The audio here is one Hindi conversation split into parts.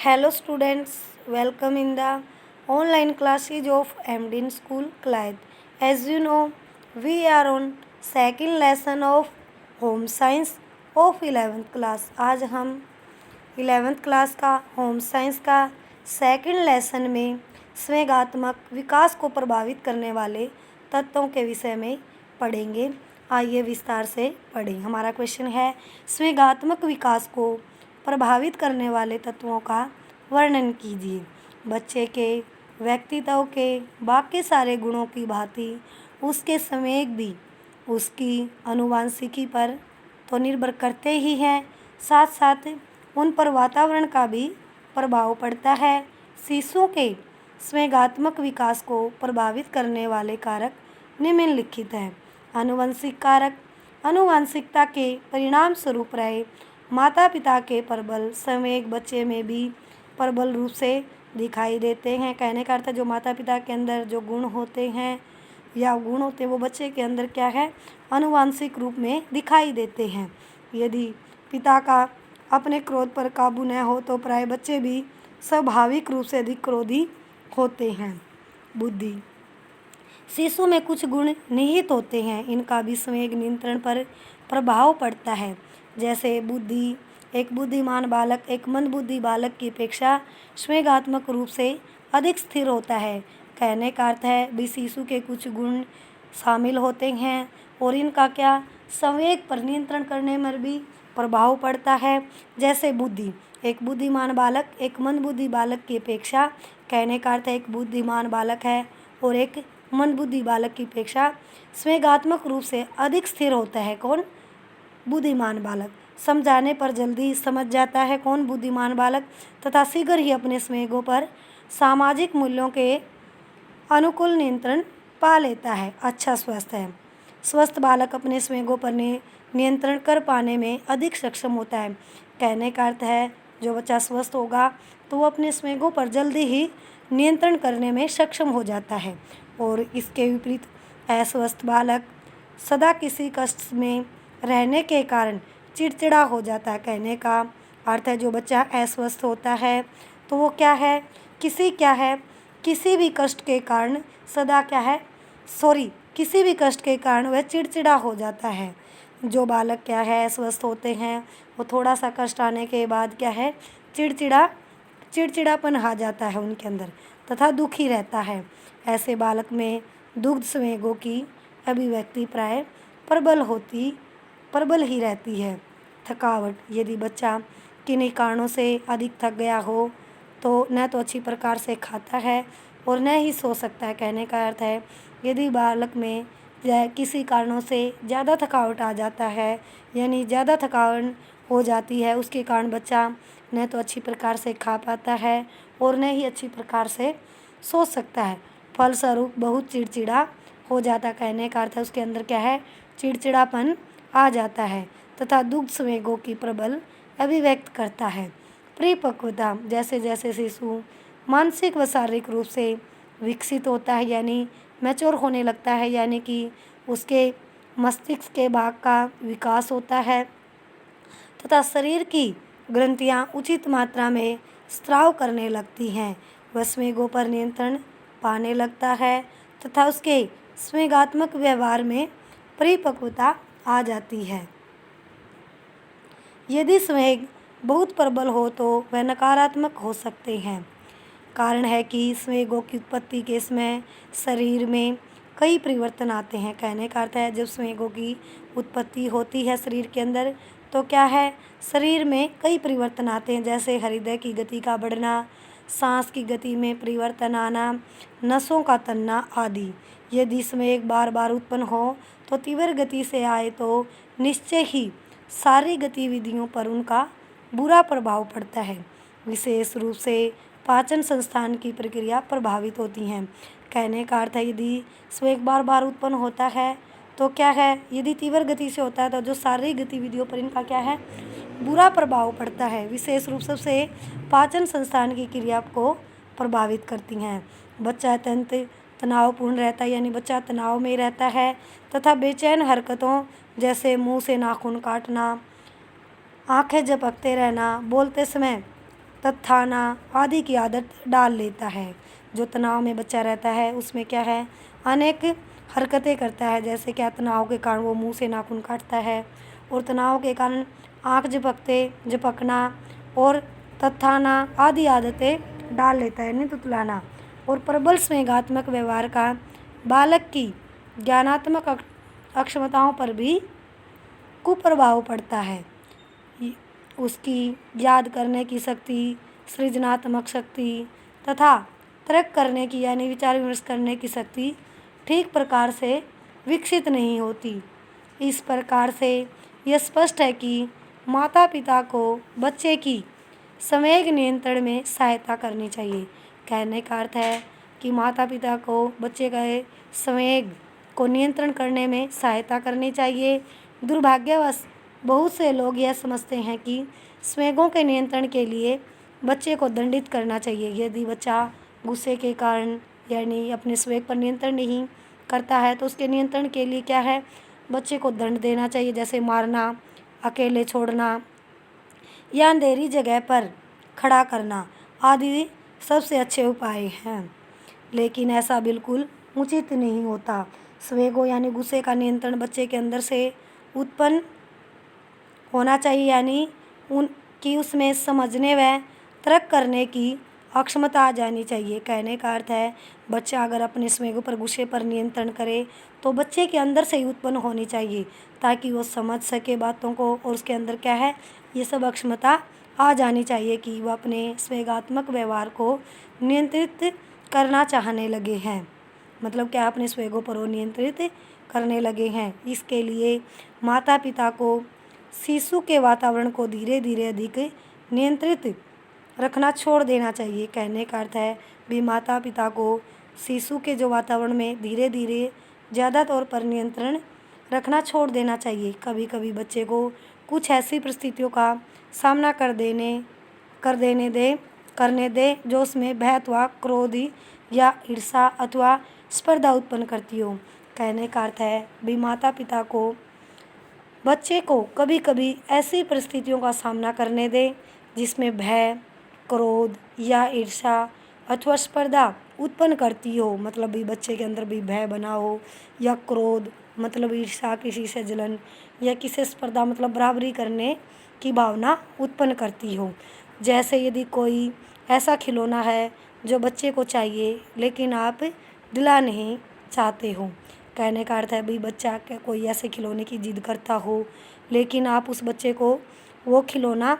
Hello students, welcome in the online classes of MDN School Clyde. As you know, we are on second lesson of Home Science of 11th class. आज हम 11th क्लास का होम साइंस का सेकंड लेसन में संवेगात्मक विकास को प्रभावित करने वाले तत्वों के विषय में पढ़ेंगे। आइए विस्तार से पढ़ें। हमारा क्वेश्चन है, संवेगात्मक विकास को प्रभावित करने वाले तत्वों का वर्णन कीजिए। बच्चे के व्यक्तित्व के बाकी सारे गुणों की भांति उसके संवेग भी उसकी आनुवंशिकी पर तो निर्भर करते ही हैं, साथ साथ उन पर वातावरण का भी प्रभाव पड़ता है। शिशु के संवेगात्मक विकास को प्रभावित करने वाले कारक निम्नलिखित हैं। आनुवंशिक कारक आनुवंशिकता के परिणाम स्वरूप रहे माता पिता के प्रबल संवेग बच्चे में भी प्रबल रूप से दिखाई देते हैं। कहने का अर्थ है, जो माता पिता के अंदर जो गुण होते हैं या गुण होते हैं वो बच्चे के अंदर क्या है, आनुवंशिक रूप में दिखाई देते हैं। यदि पिता का अपने क्रोध पर काबू न हो तो प्राय बच्चे भी स्वाभाविक रूप से अधिक क्रोधी होते हैं। बुद्धि, शिशु में कुछ गुण निहित होते हैं, इनका भी संवेग नियंत्रण पर प्रभाव पड़ता है। जैसे बुद्धि, एक बुद्धिमान बालक एक मंदबुद्धि बालक की अपेक्षा संवेगात्मक रूप से अधिक स्थिर होता है। कहने का अर्थ है भी शिशु के कुछ गुण शामिल होते हैं और इनका क्या संवेग पर नियंत्रण करने में भी प्रभाव पड़ता है। जैसे बुद्धि, एक बुद्धिमान बालक एक मंदबुद्धि बालक की अपेक्षा, कहने का अर्थ है एक बुद्धिमान बालक है और एक मंदबुद्धि बालक की अपेक्षा संवेगात्मक रूप से अधिक स्थिर होता है। कौन? बुद्धिमान बालक। समझाने पर जल्दी समझ जाता है। कौन? बुद्धिमान बालक। तथा शीघ्र ही अपने संवेगों पर सामाजिक मूल्यों के अनुकूल नियंत्रण पा लेता है। अच्छा स्वस्थ है। स्वस्थ बालक अपने संवेगों पर नियंत्रण कर पाने में अधिक सक्षम होता है। कहने का अर्थ है जो बच्चा स्वस्थ होगा तो वो अपने संवेगों पर जल्दी ही नियंत्रण करने में सक्षम हो जाता है। और इसके विपरीत अस्वस्थ बालक सदा किसी कष्ट में रहने के कारण चिड़चिड़ा हो जाता है। कहने का अर्थ है जो बच्चा अस्वस्थ होता है तो वो क्या है, किसी भी कष्ट के कारण सदा क्या है, किसी भी कष्ट के कारण वह चिड़चिड़ा हो जाता है। जो बालक क्या है अस्वस्थ होते हैं वो थोड़ा सा कष्ट आने के बाद क्या है, चिड़चिड़ापन आ जाता है उनके अंदर तथा दुखी रहता है। ऐसे बालक में दुग्ध संवेगों की अभिव्यक्ति प्राय प्रबल ही रहती है। थकावट, यदि बच्चा किन्हीं कारणों से अधिक थक गया हो तो न तो अच्छी प्रकार से खाता है और न ही सो सकता है। कहने का अर्थ है यदि बालक में किसी कारणों से ज़्यादा थकावट आ जाता है, यानी ज़्यादा थकान हो जाती है, उसके कारण बच्चा न तो अच्छी प्रकार से खा पाता है और न ही अच्छी प्रकार से सो सकता है। फलस्वरूप बहुत चिड़चिड़ा हो जाता। कहने का अर्थ है उसके अंदर क्या है, चिड़चिड़ापन आ जाता है तथा दुग्ध संवेगों की प्रबल अभिव्यक्त करता है। परिपक्वता, जैसे जैसे शिशु मानसिक व शारीरिक रूप से विकसित होता है, यानी मैच्योर होने लगता है, यानी कि उसके मस्तिष्क के भाग का विकास होता है तथा शरीर की ग्रंथियां उचित मात्रा में स्राव करने लगती हैं, वह संवेगों पर नियंत्रण पाने लगता है तथा उसके संवेगात्मक व्यवहार में परिपक्वता आ जाती है। यदि संवेग बहुत प्रबल हो तो वह नकारात्मक हो सकते हैं। कारण है कि संवेगों की उत्पत्ति के समय शरीर में कई परिवर्तन आते हैं। कहने का अर्थ है जब संवेगों की उत्पत्ति होती है शरीर के अंदर तो क्या है, शरीर में कई परिवर्तन आते हैं। जैसे हृदय की गति का बढ़ना, सांस की गति में परिवर्तन आना, नसों का तनना आदि। यदि संवेग बार बार उत्पन्न हो तो तीव्र गति से आए तो निश्चय ही सारी गतिविधियों पर उनका बुरा प्रभाव पड़ता है। विशेष रूप से पाचन संस्थान की प्रक्रिया प्रभावित होती हैं। कहने का अर्थ है यदि संवेग बार बार उत्पन्न होता है तो क्या है, यदि तीव्र गति से होता है तो जो शारीरिक गतिविधियों पर इनका क्या है, बुरा प्रभाव पड़ता है। विशेष रूप से पाचन संस्थान की क्रिया को प्रभावित करती हैं। बच्चा अत्यंत तनावपूर्ण रहता है, यानी बच्चा तनाव में रहता है तथा बेचैन हरकतों जैसे मुंह से नाखून काटना, आंखें झपकते रहना, बोलते समय तत्थाना आदि की आदत डाल लेता है। जो तनाव में बच्चा रहता है उसमें क्या है, अनेक हरकतें करता है। जैसे क्या, तनाव के कारण वो मुंह से नाखून काटता है और तनाव के कारण आँख झपकना और तत्थाना आदि आदतें डाल लेता है, नहीं तुतलाना। और प्रबल स्वेगात्मक व्यवहार का बालक की ज्ञानात्मक अक्षमताओं पर भी कुप्रभाव पड़ता है। उसकी याद करने की शक्ति, सृजनात्मक शक्ति तथा तर्क करने की यानी विचार विमर्श करने की शक्ति ठीक प्रकार से विकसित नहीं होती। इस प्रकार से यह स्पष्ट है कि माता पिता को बच्चे की संवेग नियंत्रण में सहायता करनी चाहिए। कहने का अर्थ है कि माता पिता को बच्चे के संवेग को नियंत्रण करने में सहायता करनी चाहिए। दुर्भाग्यवश बहुत से लोग यह समझते हैं कि संवेगों के नियंत्रण के लिए बच्चे को दंडित करना चाहिए। यदि बच्चा गुस्से के कारण यानी अपने संवेग पर नियंत्रण नहीं करता है तो उसके नियंत्रण के लिए क्या है, बच्चे को दंड देना चाहिए, जैसे मारना, अकेले छोड़ना या अंधेरी जगह पर खड़ा करना आदि सबसे अच्छे उपाय हैं। लेकिन ऐसा बिल्कुल उचित नहीं होता। संवेगों यानी गुस्से का नियंत्रण बच्चे के अंदर से उत्पन्न होना चाहिए, यानी उनकी उसमें समझने व तर्क करने की अक्षमता आ जानी चाहिए। कहने का अर्थ है, बच्चा अगर अपने संवेगों पर, गुस्से पर नियंत्रण करे तो बच्चे के अंदर से ही उत्पन्न होनी चाहिए ताकि वो समझ सके बातों को। और उसके अंदर क्या है, ये सब अक्षमता आ जानी चाहिए कि वह अपने संवेगात्मक व्यवहार को नियंत्रित करना चाहने लगे हैं। मतलब क्या, अपने संवेगों पर वो नियंत्रित करने लगे हैं। इसके लिए माता पिता को शिशु के वातावरण को धीरे धीरे अधिक नियंत्रित रखना छोड़ देना चाहिए। कहने का अर्थ है भी माता पिता को शिशु के जो वातावरण में धीरे धीरे ज़्यादा तौर पर नियंत्रण रखना छोड़ देना चाहिए। कभी कभी बच्चे को कुछ ऐसी परिस्थितियों का सामना करने दे जो उसमें भय अथवा क्रोध या ईर्ष्या अथवा स्पर्धा उत्पन्न करती हो। कहने का अर्थ है भी माता पिता को बच्चे को कभी कभी ऐसी परिस्थितियों का सामना करने दे जिसमें भय, क्रोध या ईर्ष्या अथवा स्पर्धा उत्पन्न करती हो। मतलब भी बच्चे के अंदर भी भय बना हो या क्रोध मतलब ईर्ष्या, किसी से जलन या किसी से स्पर्धा मतलब बराबरी करने की भावना उत्पन्न करती हो। जैसे यदि कोई ऐसा खिलौना है जो बच्चे को चाहिए लेकिन आप दिला नहीं चाहते हो। कहने का अर्थ है भी बच्चा कोई ऐसे खिलौने की जिद करता हो लेकिन आप उस बच्चे को वो खिलौना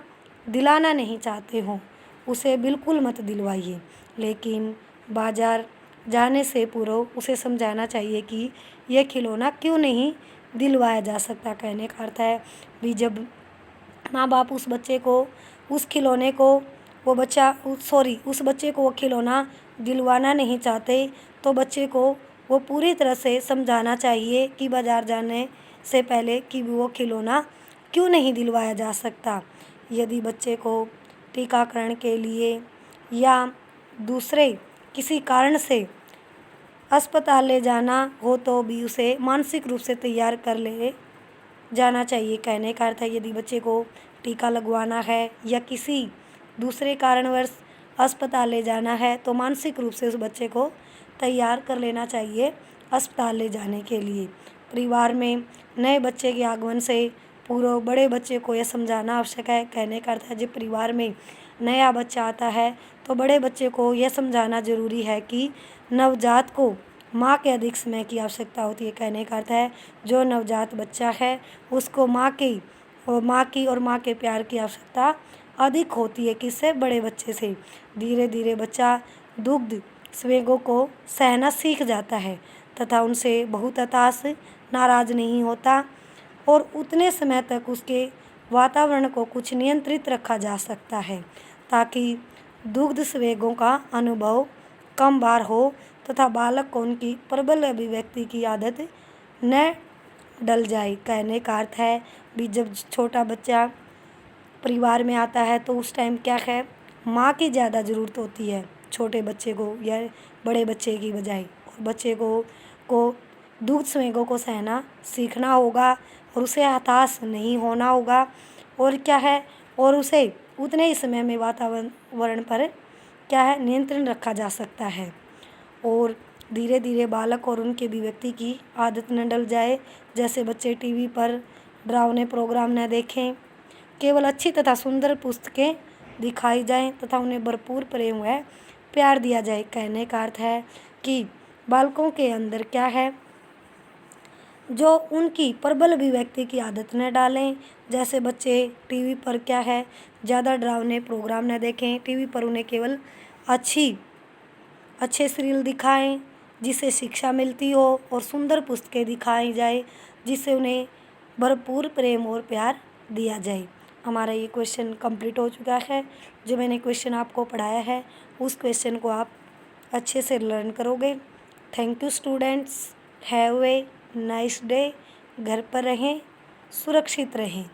दिलाना नहीं चाहते हो, उसे बिल्कुल मत दिलवाइए। लेकिन बाज़ार जाने से पूर्व उसे समझाना चाहिए कि यह खिलौना क्यों नहीं दिलवाया जा सकता। कहने का अर्थ है भी जब माँ बाप उस बच्चे को उस खिलौने को उस बच्चे को वो खिलौना दिलवाना नहीं चाहते तो बच्चे को वो पूरी तरह से समझाना चाहिए कि बाज़ार जाने से पहले कि वो खिलौना क्यों नहीं दिलवाया जा सकता। यदि बच्चे को टीकाकरण के लिए या दूसरे किसी कारण से अस्पताल ले जाना हो तो भी उसे मानसिक रूप से तैयार कर ले जाना चाहिए। कहने का अर्थ है यदि बच्चे को टीका लगवाना है या किसी दूसरे कारणवश अस्पताल ले जाना है तो मानसिक रूप से उस बच्चे को तैयार कर लेना चाहिए अस्पताल ले जाने के लिए। परिवार में नए बच्चे के आगमन से पूर्व बड़े बच्चे को यह समझाना आवश्यक है। कहने का अर्थ है जब परिवार में नया बच्चा आता है तो बड़े बच्चे को यह समझाना ज़रूरी है कि नवजात को माँ के अधिक समय की आवश्यकता होती है। कहने का अर्थ है जो नवजात बच्चा है उसको माँ के प्यार की आवश्यकता अधिक होती है किससे, बड़े बच्चे से। धीरे धीरे बच्चा दुग्ध संवेगों को सहना सीख जाता है तथा उनसे बहुत हताश नाराज़ नहीं होता और उतने समय तक उसके वातावरण को कुछ नियंत्रित रखा जा सकता है ताकि दुग्ध संवेगों का अनुभव कम बार हो तथा बालक को उनकी प्रबल अभिव्यक्ति की आदत न डल जाए। कहने का अर्थ है भी जब छोटा बच्चा परिवार में आता है तो उस टाइम क्या है, माँ की ज़्यादा ज़रूरत होती है छोटे बच्चे को या बड़े बच्चे की बजाय। और बच्चे को दुग्ध संवेगों को सहना सीखना होगा और उसे हताश नहीं होना होगा और क्या है, और उसे उतने ही समय में वातावरण पर क्या है, नियंत्रण रखा जा सकता है। और धीरे धीरे बालक और उनके अभिव्यक्ति की आदत न डल जाए। जैसे बच्चे टीवी पर डरावने प्रोग्राम न देखें, केवल अच्छी तथा सुंदर पुस्तकें दिखाई जाएं तथा उन्हें भरपूर प्रेम व प्यार दिया जाए। कहने का अर्थ है कि बालकों के अंदर क्या है, जो उनकी प्रबल अभिव्यक्ति की आदत न डालें। जैसे बच्चे टीवी पर क्या है, ज़्यादा डरावने प्रोग्राम न देखें, टीवी पर उन्हें केवल अच्छे सीरियल दिखाएं जिससे शिक्षा मिलती हो, और सुंदर पुस्तकें दिखाई जाए जिससे उन्हें भरपूर प्रेम और प्यार दिया जाए। हमारा ये क्वेश्चन कंप्लीट हो चुका है। जो मैंने क्वेश्चन आपको पढ़ाया है उस क्वेश्चन को आप अच्छे से लर्न करोगे। Thank you students, have a nice day. घर पर रहें, सुरक्षित रहें।